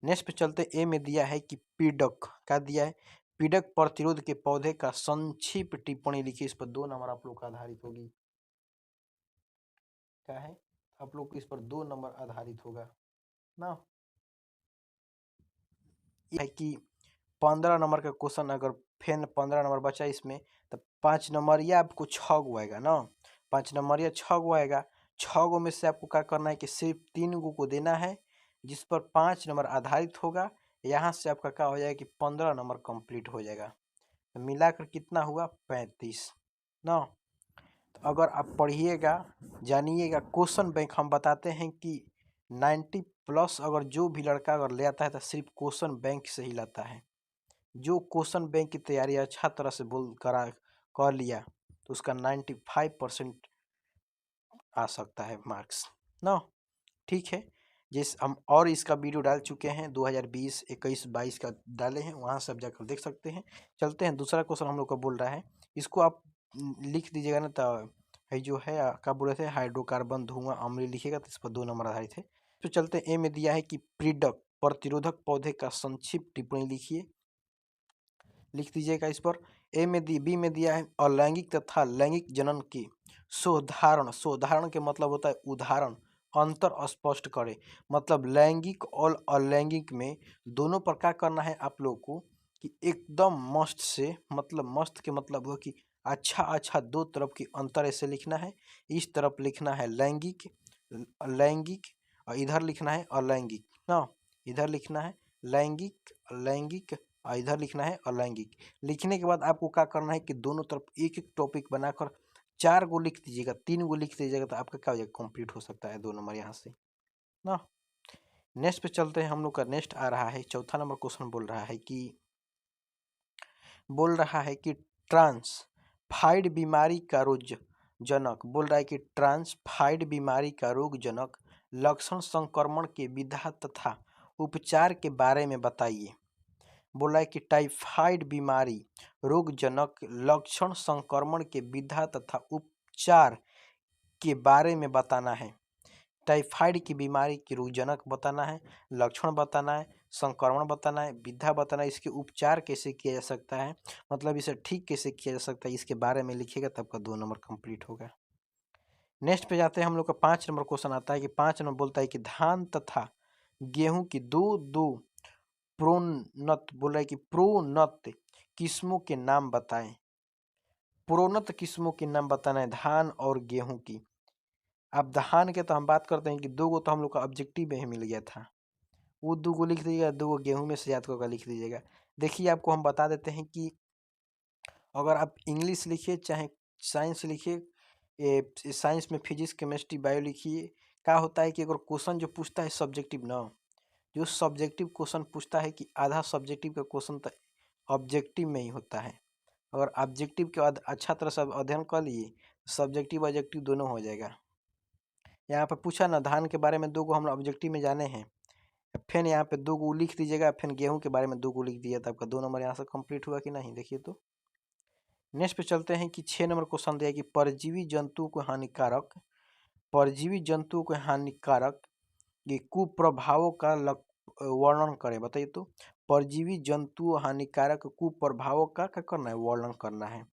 नेक्स्ट पे चलते, ए में दिया है कि पीडक क्या दिया है, पीडक प्रतिरोध के पौधे का संक्षिप्त टिप्पणी लिखिए। इस पर 2 नंबर आप लोग का आधारित होगी। क्या है, आप लोग इस पर 2 नंबर आधारित होगा ना। है कि 15 नंबर का क्वेश्चन, अगर फिर 15 नंबर बचा इसमें तो 5 नंबर या आपको 6 गो आएगा ना, 5 नंबर या 6 गो आएगा। 6 गो में से आपको क्या करना है कि सिर्फ 3 गो को देना है, जिस पर 5 नंबर आधारित होगा। यहाँ से आपका क्या हो जाएगा कि 15 नंबर कंप्लीट हो जाएगा। तो मिलाकर कितना हुआ 35 ना। तो अगर आप पढ़िएगा जानिएगा, क्वेश्चन बैंक हम बताते हैं कि 90 प्लस अगर जो भी लड़का अगर ले आता है तो सिर्फ क्वेश्चन बैंक से ही लाता है। जो क्वेश्चन बैंक की तैयारी अच्छा तरह से कर लिया तो उसका 95% आ सकता है मार्क्स ना। ठीक है, जिस हम और इसका वीडियो डाल चुके हैं 2020, 21, 22 का डाले हैं, वहाँ से आप जाकर देख सकते हैं। चलते हैं दूसरा क्वेश्चन हम लोग का बोल रहा है, इसको आप लिख दीजिएगा ना। तो है जो है क्या बोल रहे थे, हाइड्रोकार्बन धुआं अम्लीय लिखिएगा तो इस पर 2 नंबर आधारित है। तो चलते हैं, ए में दिया है कि प्रीडक प्रतिरोधक पौधे का संक्षिप्त टिप्पणी लिखिए, लिख दीजिएगा इस पर। बी में दिया है अलैंगिक तथा लैंगिक जनन की शोधारण, शोधारण के मतलब होता है उदाहरण, अंतर स्पष्ट करे। मतलब लैंगिक और अलैंगिक में दोनों पर क्या करना है आप लोग को कि एकदम मस्त से, मतलब मस्त के मतलब हो कि अच्छा अच्छा दो तरफ की अंतर ऐसे लिखना है। इस तरफ लिखना है लैंगिक लैंगिक और इधर लिखना है अलैंगिक ना, इधर लिखना है लैंगिक लैंगिक और इधर लिखना है अलैंगिक। लिखने के बाद आपको क्या करना है कि दोनों तरफ एक एक टॉपिक बनाकर 4 गो लिख दीजिएगा, 3 गो लिख दीजिएगा तो आपका क्या हो जाएगा, कंप्लीट हो सकता है 2 नंबर यहाँ से ना। नेक्स्ट पे चलते हैं, हम लोग का नेक्स्ट आ रहा है चौथा नंबर क्वेश्चन बोल रहा है कि ट्रांसफाइड बीमारी का रोग जनक, बोल रहा है कि ट्रांसफाइड बीमारी का रोग जनक लक्षण संक्रमण के विधा तथा उपचार के बारे में बताइए। बोला है कि टाइफाइड बीमारी रोगजनक लक्षण संक्रमण के विधा तथा उपचार के बारे में बताना है। टाइफाइड की बीमारी की रोगजनक बताना है, लक्षण बताना है, संक्रमण बताना है, विधा बताना है, इसके उपचार कैसे किया जा सकता है, मतलब इसे ठीक कैसे किया जा सकता है, इसके बारे में लिखिएगा तब का 2 नंबर कंप्लीट होगा। नेक्स्ट पे जाते हैं, हम लोग का 5 नंबर क्वेश्चन आता है कि 5 नंबर बोलता है कि धान तथा गेहूं की दो दो प्रोन्नत, बोल रहा है कि प्रोन्नत किस्मों के नाम बताएं। प्रोन्नत किस्मों के नाम बताना है धान और गेहूं की। अब धान के तो हम बात करते हैं कि 2 गो तो हम लोग का ऑब्जेक्टिव में ही मिल गया था, वो 2 गो लिख दीजिएगा, 2 गो गेहूं में से याद करके लिख दीजिएगा। देखिए आपको हम बता देते हैं कि अगर आप इंग्लिश लिखिए चाहे साइंस लिखिए, साइंस में फिजिक्स केमिस्ट्री बायो लिखिए, क्या होता है कि अगर क्वेश्चन जो पूछता है सब्जेक्टिव ना, जो सब्जेक्टिव क्वेश्चन पूछता है कि आधा सब्जेक्टिव का क्वेश्चन तो ऑब्जेक्टिव में ही होता है। अगर ऑब्जेक्टिव के बाद अच्छा तरह से अध्ययन कर लिए, सब्जेक्टिव ऑब्जेक्टिव दोनों हो जाएगा। यहाँ पे पूछा ना धान के बारे में 2 गो हम ऑब्जेक्टिव में जाने हैं, फिर यहाँ पे 2 गो लिख दीजिएगा, फिर गेहूं के बारे में 2 गो लिख दिया तो आपका 2 नंबर यहाँ से कंप्लीट हुआ कि नहीं, देखिए तो। नेक्स्ट पे चलते हैं कि 6 नंबर क्वेश्चन दिया कि परजीवी जंतु को हानिकारक, परजीवी जंतुओं को हानिकारक ये कुप्रभावों का वर्णन करें, बताइए तो। परजीवी जंतु हानिकारक कुप्रभावों का क्या करना है, वर्णन करना है।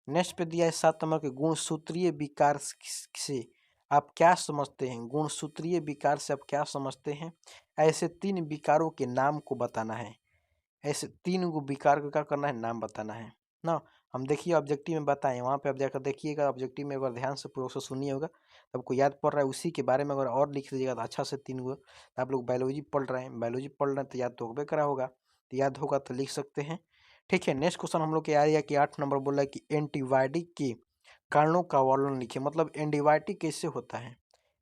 नेक्स्ट पे दिया है 7 नंबर के गुणसूत्रीय विकार से आप क्या समझते हैं, गुणसूत्रीय विकार से आप क्या समझते हैं, ऐसे 3 विकारों के नाम को बताना है। ऐसे 3 गो विकार को क्या करना है, नाम बताना है ना। हम देखिए ऑब्जेक्टिव में बताएं, वहाँ पे आप जाकर देखिएगा ऑब्जेक्टिव में, अगर ध्यान से पूरा से सुनिए होगा तो आपको याद पड़ रहा है, उसी के बारे में अगर और लिख दीजिएगा तो अच्छा से 3 गो। तो आप लोग बायोलॉजी पढ़ रहे हैं तो याद तो होबे करा होगा, तो याद होगा तो लिख सकते हैं। ठीक है, नेक्स्ट क्वेश्चन हम लोग के आ रही है कि 8 नंबर बोला है कि एंटीबायोटिक के कारणों का वर्णन लिखिए। मतलब एंटीबायोटिक कैसे होता है,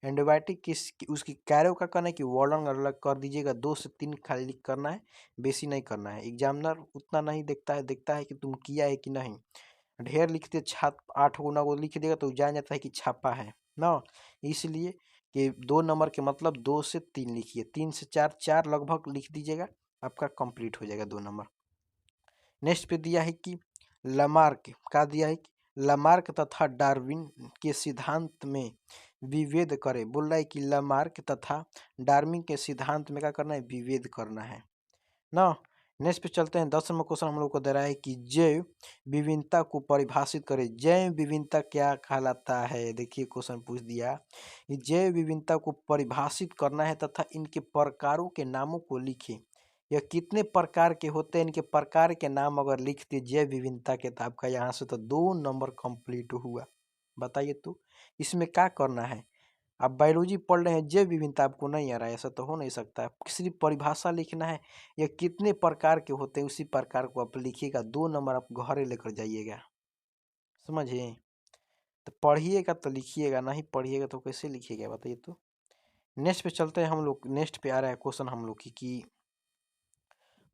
एंटीबायोटिक उसकी कार्यों का करना है कि वर्णन अलग कर दीजिएगा, 2 से 3 खाली लिख करना है, बेसी नहीं करना है। एग्जामिनर उतना नहीं देखता है कि तुम किया है कि नहीं, ढेर लिखते 8 गुना को लिख देगा तो जान जाता है कि छापा है ना। इसलिए कि 2 नंबर के मतलब 2 से 3 लिखिए, 3 से 4, 4 लगभग लिख दीजिएगा, आपका कंप्लीट हो जाएगा 2 नंबर। नेक्स्ट पे दिया है कि लमार्क का दिया है कि लमार्क तथा डार्विन के सिद्धांत में विभेद करे। बोल रहा है कि लमार्क तथा डार्विन के सिद्धांत में क्या करना है, विभेद करना है ना। नेक्स्ट पे चलते हैं, 10 नंबर क्वेश्चन हम लोग को दे रहा है कि जैव विभिन्नता को परिभाषित करें। जैव विभिन्नता क्या कहलाता है, देखिए क्वेश्चन पूछ दिया कि जैव विभिन्नता को परिभाषित करना है तथा इनके प्रकारों के नामों को लिखें। यह कितने प्रकार के होते हैं, इनके प्रकार के नाम अगर लिख दिए जैव विभिन्नता के तो आपका यहाँ से तो 2 नंबर कंप्लीट हुआ। बताइए तो इसमें क्या करना है, आप बायोलॉजी पढ़ रहे हैं, जैव विभिन्नता आपको नहीं आ रहा है, ऐसा तो हो नहीं सकता। सिर्फ परिभाषा लिखना है, या कितने प्रकार के होते हैं उसी प्रकार को आप लिखिएगा, 2 नंबर आप घरे लेकर जाइएगा, समझिए। तो पढ़िएगा तो लिखिएगा, नहीं पढ़िएगा तो कैसे लिखिएगा, बताइए तो। नेक्स्ट पे चलते हैं हम लोग, नेक्स्ट पे आ रहा है क्वेश्चन हम लोग की कि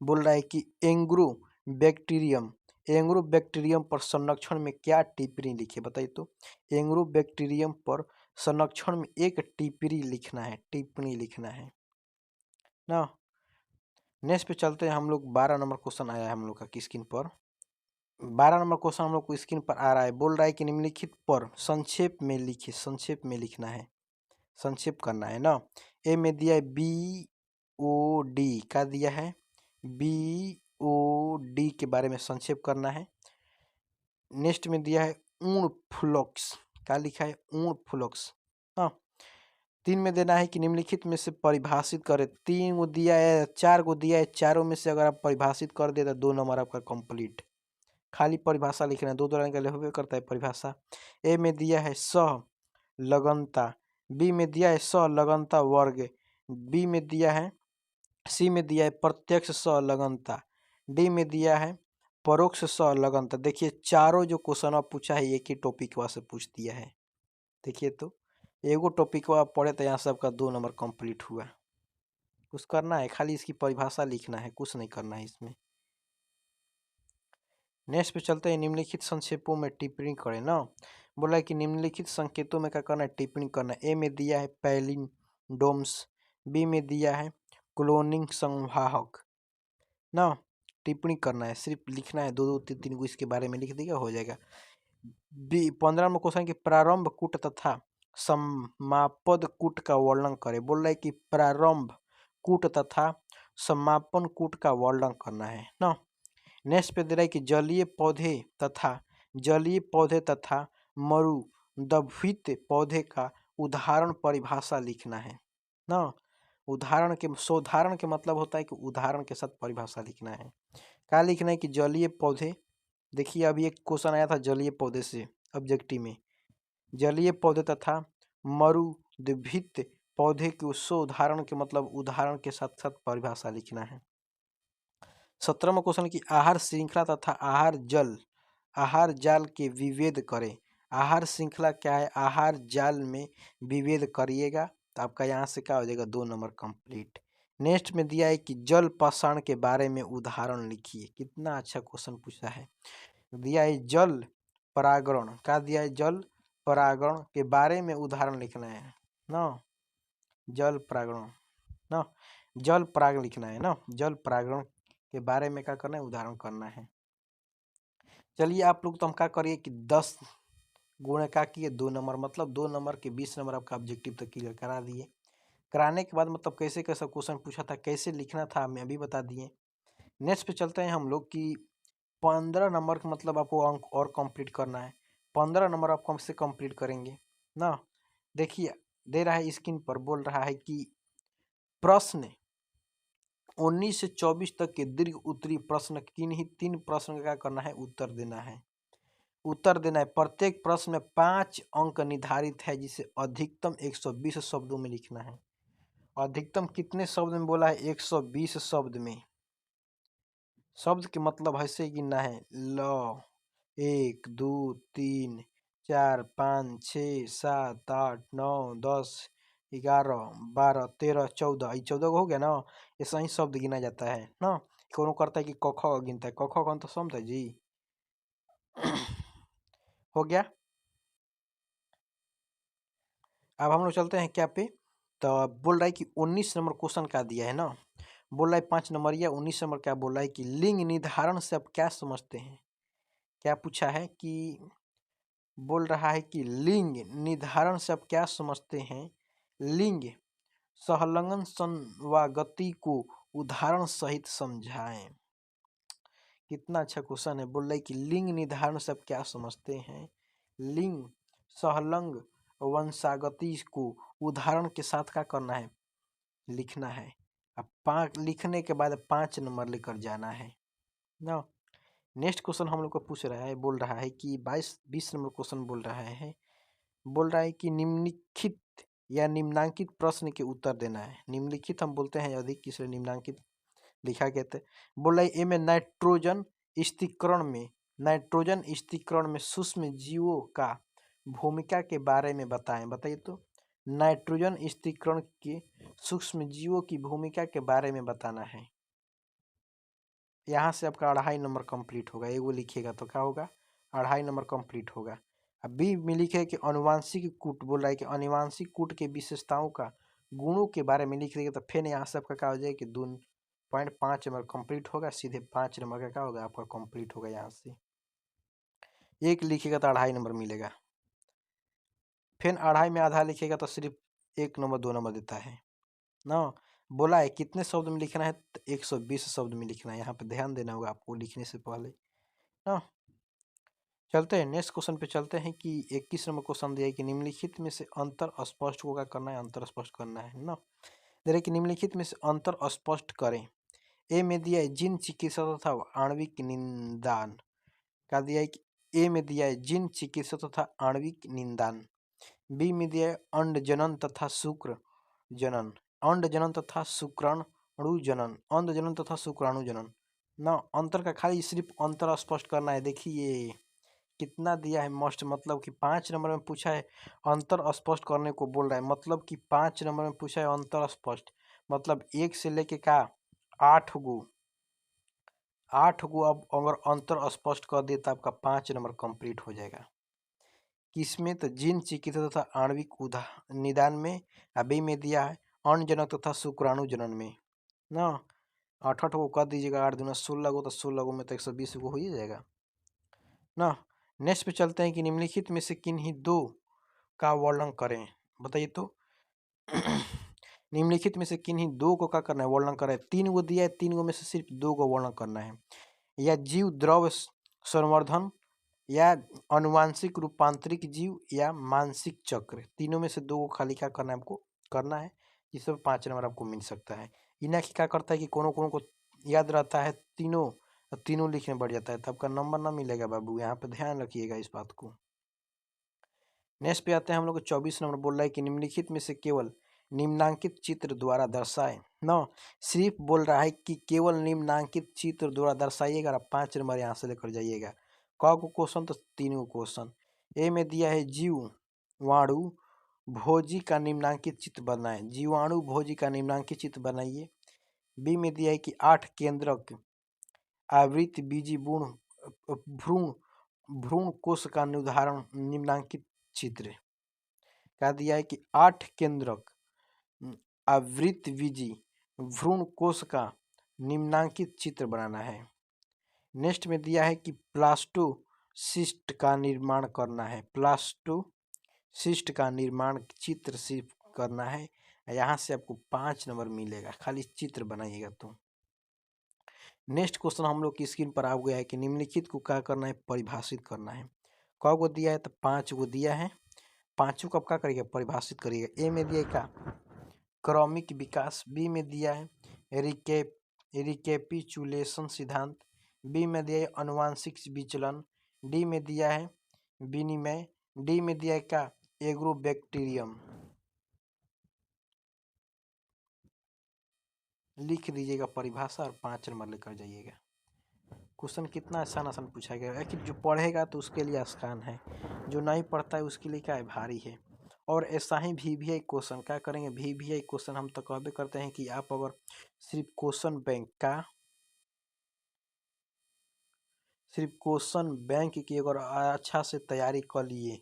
बोल रहा है कि एंग्रोबैक्टीरियम पर संरक्षण में क्या टिप्पणी लिखे, बताइए तो। एंग्रोबैक्टीरियम पर संरक्षण में एक टिप्पणी लिखना है, टिप्पणी लिखना है ना। नेक्स्ट पे चलते हैं हम लोग, 12 नंबर क्वेश्चन आया है हम लोग का की स्क्रीन पर। 12 नंबर क्वेश्चन हम लोग को स्क्रीन पर आ रहा है, बोल रहा है कि निम्नलिखित पर संक्षेप में लिखिए, संक्षेप में लिखना है, संक्षेप करना है ना। ए में दिया है BOD का दिया है, BOD के बारे में संक्षेप करना है। नेक्स्ट में दिया है ऊण फ्लोक्स, क्या लिखा है, ऊण फ्लोक्स हाँ। 3 में देना है कि निम्नलिखित में से परिभाषित करें। 3 गो दिया है, 4 गो दिया है, चारों में से अगर आप परिभाषित कर दे तो 2 नंबर आपका कंप्लीट। खाली परिभाषा लिखना है, 2 लाइन का होबे करता है परिभाषा। ए में दिया है लगनता, बी में दिया है लगनता वर्ग, बी में दिया है सी में दिया है प्रत्यक्ष लगनता, डी में दिया है परोक्ष लगनता। देखिए चारों जो क्वेश्चन आप पूछा है एक ही टॉपिक से पूछ दिया है। देखिए तो एगो टॉपिक आप पढ़े तो यहाँ से आपका 2 नंबर कंप्लीट हुआ। कुछ करना है, खाली इसकी परिभाषा लिखना है, कुछ नहीं करना है इसमें। नेक्स्ट पे चलते हैं, निम्नलिखित संक्षेपों में टिप्पणी करें ना। बोला है कि निम्नलिखित संकेतों में क्या करना है, टिप्पणी करना है। ए में दिया है पैलिंडोम्स, बी में दिया है क्लोनिंग संवाहक ना, टिप्पणी करना है, सिर्फ लिखना है, 2-2 3-3 को इसके बारे में लिख देगा हो जाएगा। बी 15 में क्वेश्चन की प्रारंभ कूट तथा समापद कूट का वर्णन करें। बोल रहा है कि प्रारंभ कूट तथा समापन कूट का वर्णन करना है ना। नेक्स्ट पे दे रहा है कि जलीय पौधे तथा मरुदभूत पौधे का उदाहरण परिभाषा लिखना है ना। उदाहरण के मतलब होता है कि उदाहरण के साथ परिभाषा लिखना है। क्या लिखना है कि जलीय पौधे, देखिए अभी एक क्वेश्चन आया था जलीय पौधे से ऑब्जेक्टिव में, जलीय पौधे तथा मरुदभूत पौधे के उदाहरण के मतलब उदाहरण के साथ साथ परिभाषा लिखना है। 17वां क्वेश्चन की आहार श्रृंखला तथा आहार जाल के विभेद करें। आहार श्रृंखला क्या है, आहार जाल में विभेद करिएगा तो आपका यहाँ से क्या हो जाएगा, 2 नंबर कंप्लीट। नेक्स्ट में दिया है कि जल पाषाण के बारे में उदाहरण लिखिए। कितना अच्छा क्वेश्चन पूछा है। दिया है जल परागण, क्या दिया है, जल परागण के बारे में उदाहरण लिखना है ना। जल परागण ना, जल परागण लिखना है ना, जल परागण के बारे में क्या करना है, उदाहरण करना है। चलिए आप लोग तो हम क्या करिए कि 10 गुणे क्या किए 2 नंबर, मतलब 2 नंबर के 20 नंबर आपका ऑब्जेक्टिव तक क्लियर करा दिए। कराने के बाद मतलब कैसे कैसे क्वेश्चन पूछा था, कैसे लिखना था, हमें अभी बता दिए। नेक्स्ट पे चलते हैं हम लोग कि 15 नंबर का मतलब आपको अंक और कंप्लीट करना है। 15 नंबर आप कम से कंप्लीट करेंगे ना। देखिए दे रहा है स्क्रीन पर, बोल रहा है कि प्रश्न 19 से 24 तक के दीर्घ उत्तरीय प्रश्न किन्हीं 3 प्रश्न का क्या करना है, उत्तर देना है। उत्तर देना है, प्रत्येक प्रश्न में 5 अंक निर्धारित है जिसे अधिकतम 120 शब्दों में लिखना है। अधिकतम कितने शब्द में बोला है, 120 शब्द में। शब्द के मतलब ऐसे गिनना है, ल 1 2 3 4 5 6 7 8 9 10 11 12 13 14, 14 हो गया ना। ऐसा ही शब्द गिना जाता है ना। कौन करता है कि क ख गिनता है, क ख कौन तो समझा जी। हो गया। अब हम लोग चलते हैं क्या पे, तो बोल रहा है कि 19 नंबर क्वेश्चन क्या दिया है ना। बोल रहा है 5 नंबर या 19 नंबर क्या बोल रहा है कि लिंग निर्धारण से आप क्या समझते हैं। क्या पूछा है कि, बोल रहा है कि लिंग निर्धारण से आप क्या समझते हैं, लिंग सहलंगन संवागति को उदाहरण सहित समझाएं। कितना अच्छा क्वेश्चन है। बोल रहा है कि लिंग निर्धारण से आप क्या समझते हैं, लिंग सहलंग वंशागति को उदाहरण के साथ क्या करना है, लिखना है। अब 5 लिखने के बाद 5 नंबर लेकर जाना है ना। नेक्स्ट क्वेश्चन हम लोग को पूछ रहा है, बोल रहा है कि 20 नंबर क्वेश्चन बोल रहा है कि निम्नलिखित या निम्नांकित प्रश्न के उत्तर देना है। निम्नलिखित हम बोलते हैं अधिक, किसलिए निम्नांकित लिखा गया था। बोल रहा है ए में नाइट्रोजन स्थिरीकरण में सूक्ष्म जीवों का भूमिका के बारे में बताएं। बताइए तो, नाइट्रोजन स्थिरीकरण के सूक्ष्म जीवों की भूमिका के बारे में बताना है। यहाँ से आपका 2.5 नंबर कंप्लीट होगा। एगो लिखिएगा तो क्या होगा, 2.5 नंबर कंप्लीट होगा। अब बी में लिखे कि अनुवांशिक कूट, बोल रहा है कि अनुवांशिक कूट के विशेषताओं का गुणों के बारे में लिख देगा तो फिर यहाँ से आपका क्या हो जाएगा कि 2.5 नंबर कंप्लीट होगा। सीधे 5 नंबर का क्या होगा आपका कंप्लीट होगा। यहाँ से एक लिखिएगा तो 2.5 नंबर मिलेगा। फिर 2.5 में आधा लिखिएगा तो सिर्फ 1 नंबर 2 नंबर देता है ना। बोला है कितने शब्द में लिखना है, तो 120 शब्द में लिखना है। यहाँ पे ध्यान देना होगा आपको लिखने से पहले ना। चलते हैं नेक्स्ट क्वेश्चन पे चलते हैं कि 21 नंबर क्वेश्चन दिया है कि निम्नलिखित में से अंतर स्पष्ट को क्या करना है, अंतर स्पष्ट करना है ना। दे रहे कि निम्नलिखित में से अंतर स्पष्ट करें। ए में दिया है जीन चिकित्सा तथा आणविक निदान का दिया है कि ए में दिया है जीन चिकित्सा तथा आणविक निदान। बी में दिया है अंड जनन तथा शुक्र जनन, अंड जनन तथा शुक्राणु जनन, अंड जनन तथा शुक्राणु जनन ना। अंतर का खाली सिर्फ अंतर स्पष्ट करना है। देखिए कितना दिया है मस्ट, मतलब कि 5 नंबर में पूछा है अंतर स्पष्ट करने को बोल रहा है, मतलब कि 5 नंबर में पूछा है अंतर स्पष्ट, मतलब 1 से लेके का 8 गो अब अगर अंतर स्पष्ट कर दिए तो आपका 5 नंबर कंप्लीट हो जाएगा। किसमें? तो जीन चिकित्सा तथा आणविक निदान में। अभी में दिया है अण्ड जनन तथा शुक्राणु जनन में ना। 8 को कर दीजिएगा, 8 दूना 16 को, तो 16 को में तो 120 को हो ही जाएगा ना। नेक्स्ट पे चलते हैं कि निम्नलिखित में से किन्हीं दो का वर्णन करें। बताइए तो निम्नलिखित में से किन्हीं दो को क्या करना है, वर्णन करें। 3 गो दिया है, 3 गो में से सिर्फ 2 को वर्णन करना है। या जीव द्रव संवर्धन, या अनुवांशिक रूपांतरिक जीव, या मानसिक चक्र। तीनों में से 2 को खाली क्या करना है आपको, करना है। जिसमें 5 नंबर आपको मिल सकता है। इना क्या करता है कि कोनो को याद रहता है तीनों, तीनों लिखने बढ़ जाता है तो आपका नंबर ना मिलेगा बाबू, यहाँ पे ध्यान रखिएगा इस बात को। नेक्स्ट पे आते हैं हम लोग को 24 नंबर बोल रहा है कि निम्नलिखित में से केवल निम्नांकित चित्र द्वारा दर्शाए न। सिर्फ बोल रहा है कि केवल निम्नांकित चित्र द्वारा दर्शाइएगा, 5 नंबर यहाँ से लेकर जाइएगा। क को क्वेश्चन तो 3 को क्वेश्चन। ए में दिया है जीवाणु भोजी का निम्नांकित चित्र बनाए, जीवाणु भोजी का निम्नांकित चित्र बनाइए। बी में दिया है कि 8 केंद्रक आवृत बीजी भ्रूण भ्रूण कोश का निर्धारण निम्नांकित चित्र का दिया है कि 8 केंद्रक आवृत बीजी भ्रूण कोश का निम्नांकित चित्र बनाना है। नेक्स्ट में दिया है कि प्लास्टोसिस्ट का निर्माण करना है, प्लास्टोसिस्ट का निर्माण चित्र सिर्फ करना है। यहाँ से आपको 5 नंबर मिलेगा, खाली चित्र बनाइएगा तो। नेक्स्ट क्वेश्चन हम लोग की स्क्रीन पर आ गया है कि निम्नलिखित को क्या करना है, परिभाषित करना है। क को दिया है तो 5 को दिया है, 5 को आप क्या करिएगा, परिभाषित करिएगा। ए में दिया है क्या, क्रमिक विकास। बी में दिया है रिकेपिचुलेशन सिद्धांत। बी में दिया है अनुवांशिक विचलन। डी में दिया है विनिमय। डी में दिया है क्या, एग्रोबैक्टीरियम। लिख दीजिएगा परिभाषा और 5 नंबर लेकर जाइएगा। क्वेश्चन कितना आसान आसान पूछा गया है कि जो पढ़ेगा तो उसके लिए आसान है, जो नहीं पढ़ता है उसके लिए क्या है, भारी है। और ऐसा ही VVI क्वेश्चन क्या करेंगे, VVI क्वेश्चन हम तो कहबे करते हैं कि आप अगर सिर्फ क्वेश्चन बैंक की अगर अच्छा से तैयारी कर लिए,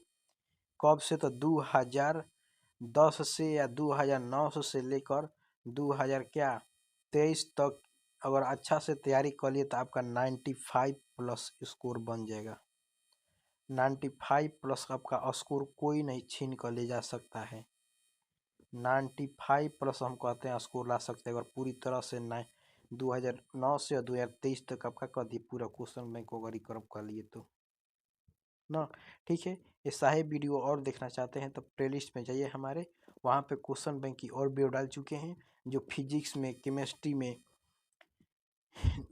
कब से, तो 2010 से या 2009 से लेकर 2023 तक अगर अच्छा से तैयारी कर लिए तो आपका 95+ स्कोर बन जाएगा। 95+ आपका स्कोर कोई नहीं छीन कर ले जा सकता है। 95+ हम कहते हैं स्कोर ला सकते हैं अगर पूरी तरह से 2009 से 2023 तक आपका कर दिए पूरा क्वेश्चन बैंक को अगर रिकवर कर लिए तो ना। ठीक है, ऐसा ही वीडियो और देखना चाहते हैं तो प्लेलिस्ट में जाइए हमारे, वहाँ पे क्वेश्चन बैंक की और वीडियो डाल चुके हैं, जो फिजिक्स में, केमिस्ट्री में,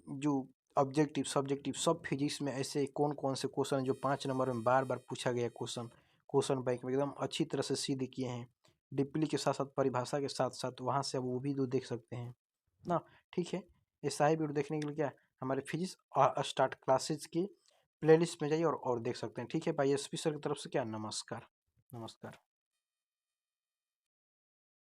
जो ऑब्जेक्टिव सब्जेक्टिव सब फिजिक्स में ऐसे कौन कौन से क्वेश्चन जो 5 नंबर में बार बार पूछा गया क्वेश्चन बैंक में एकदम अच्छी तरह से सिद्ध किए हैं, डिप्ली के साथ साथ परिभाषा के साथ साथ, वहाँ से अब वो भी देख सकते हैं ना। ठीक है, ऐसा ही वीडियो देखने के लिए क्या हमारे फिजिक्स स्टार्ट क्लासेज की प्लेलिस्ट में जाइए और देख सकते हैं। ठीक है भाई, SP सर की तरफ से क्या, नमस्कार।